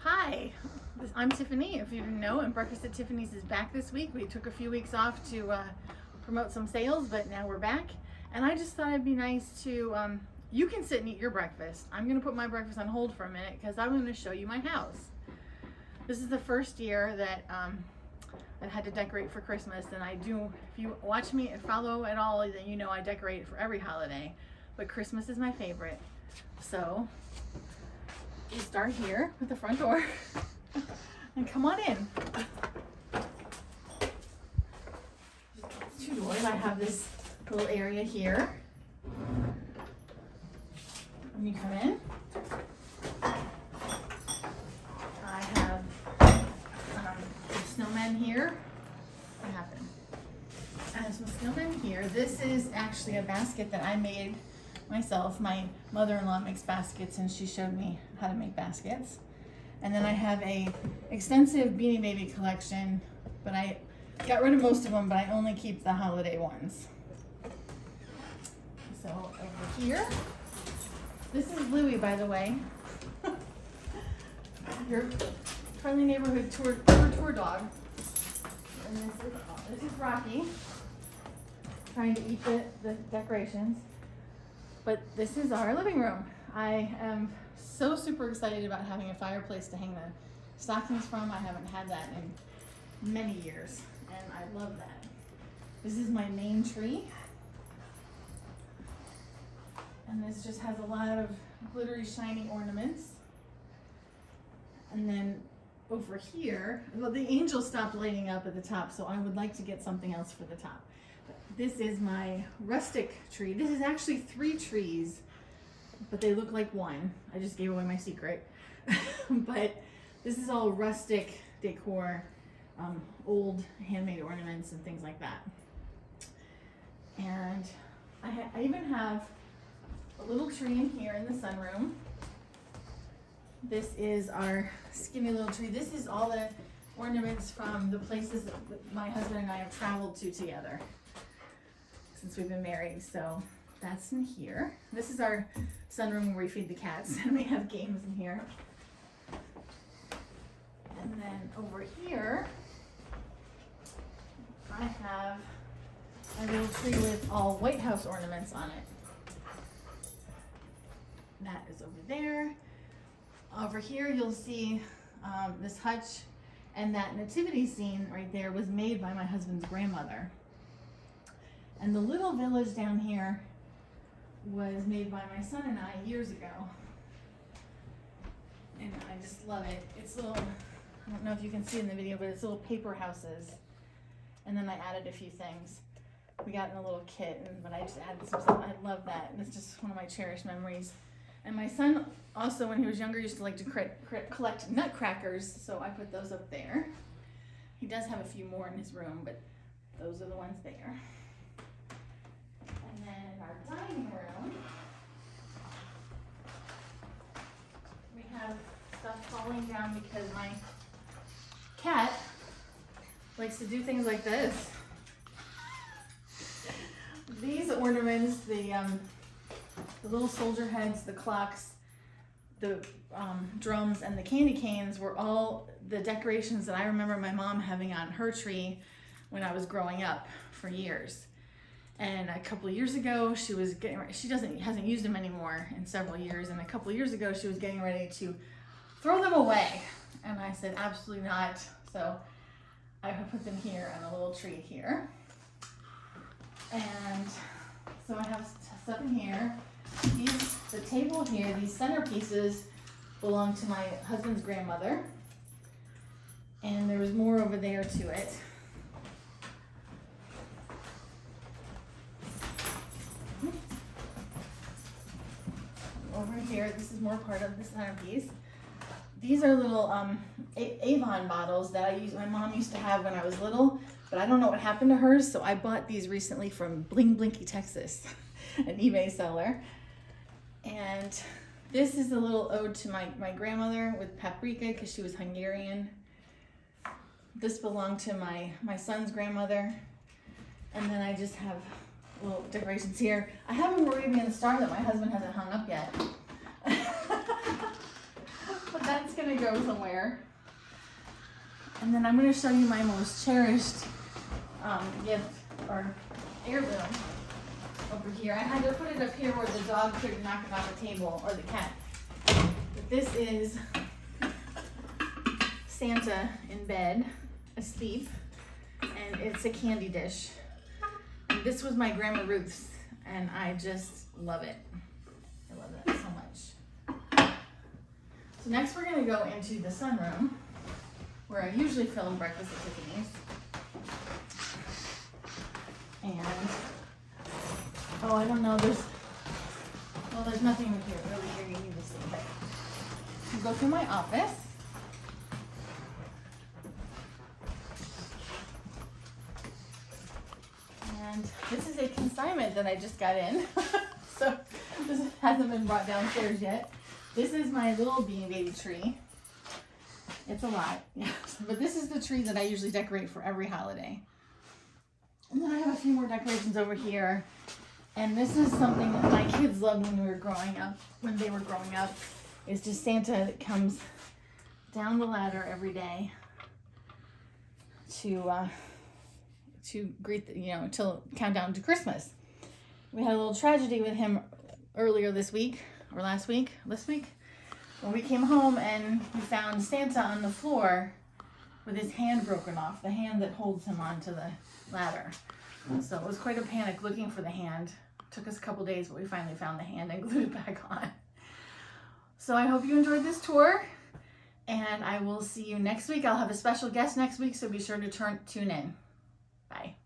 Hi, I'm Tiffany, if you didn't know, and Breakfast at Tiffany's is back this week. We took a few weeks off to promote some sales, but now we're back. And I just thought it'd be nice to, you can sit and eat your breakfast. I'm gonna put my breakfast on hold for a minute because I'm gonna show you my house. This is the first year that I had to decorate for Christmas, and I do, if you watch me and follow at all, then you know I decorate for every holiday, but Christmas is my favorite. So we start here with the front door and come on in. Two doors. I have this little area here. When you come in, I have some snowmen here. What happened? I have some snowmen here. This is actually a basket that I made myself. My mother-in-law makes baskets and she showed me how to make baskets. And then I have a extensive Beanie Baby collection, but I got rid of most of them, but I only keep the holiday ones. So over here, this is Louie, by the way. Your friendly neighborhood tour dog. And this is Rocky, trying to eat the decorations. But this is our living room. I am so super excited about having a fireplace to hang the stockings from. I haven't had that in many years, and I love that. This is my main tree. And this just has a lot of glittery, shiny ornaments. And then over here, well, the angel stopped lighting up at the top, so I would like to get something else for the top. This is my rustic tree. This is actually 3 trees, but they look like one. I just gave away my secret. But this is all rustic decor, old handmade ornaments and things like that. And I even have a little tree in here in the sunroom. This is our skinny little tree. This is all the ornaments from the places that my husband and I have traveled to together since we've been married. So that's in here. This is our sunroom where we feed the cats, and we have games in here. And then over here, I have a little tree with all White House ornaments on it. That is over there. Over here, you'll see this hutch, and that nativity scene right there was made by my husband's grandmother. And the little village down here was made by my son and I years ago. And I just love it. It's little, I don't know if you can see in the video, but it's little paper houses. And then I added a few things. We got in a little kit, but I just added some stuff. I love that. And it's just one of my cherished memories. And my son also, when he was younger, used to like to collect nutcrackers, so I put those up there. He does have a few more in his room, but those are the ones there. And then in our dining room, we have stuff falling down because my cat likes to do things like this. These ornaments, the little soldier heads, the clocks, the drums, and the candy canes were all the decorations that I remember my mom having on her tree when I was growing up for years. And a couple of years ago, she was getting ready, hasn't used them anymore in several years, and a couple of years ago, she was getting ready to throw them away. And I said, absolutely not. So I put them here on a little tree here. And so I have stuff in here. The table here, these centerpieces belong to my husband's grandmother. And there was more over there to it. Over here, this is more part of the centerpiece. These are little Avon bottles that my mom used to have when I was little, but I don't know what happened to hers, so I bought these recently from Bling Blinky, Texas, an eBay seller. And this is a little ode to my grandmother with paprika because she was Hungarian. This belonged to my son's grandmother. And then I just have little decorations here. I have a Moravian star that my husband hasn't hung up yet. But that's gonna gonna go somewhere. And then I'm gonna show you my most cherished gift or heirloom over here. I had to put it up here where the dog couldn't knock it off the table, or the cat. But this is Santa in bed, asleep, and it's a candy dish. And this was my Grandma Ruth's, and I just love it. I love that so much. So next we're gonna go into the sunroom, where I usually film breakfast at Tiffany's. And, oh, I don't know, there's nothing here really here you need to see, but you go through my office. And this is a consignment that I just got in. So this hasn't been brought downstairs yet. This is my little beanie baby tree. It's a lot, yes. But this is the tree that I usually decorate for every holiday. And then I have a few more decorations over here. And this is something that my kids loved when they were growing up. It's just Santa that comes down the ladder every day to greet, till countdown to Christmas. We had a little tragedy with him earlier this week, or this week, when we came home and we found Santa on the floor with his hand broken off, the hand that holds him onto the ladder. So it was quite a panic looking for the hand. Took us a couple days, but we finally found the hand and glued it back on. So I hope you enjoyed this tour, and I will see you next week. I'll have a special guest next week, so be sure to tune in. Bye.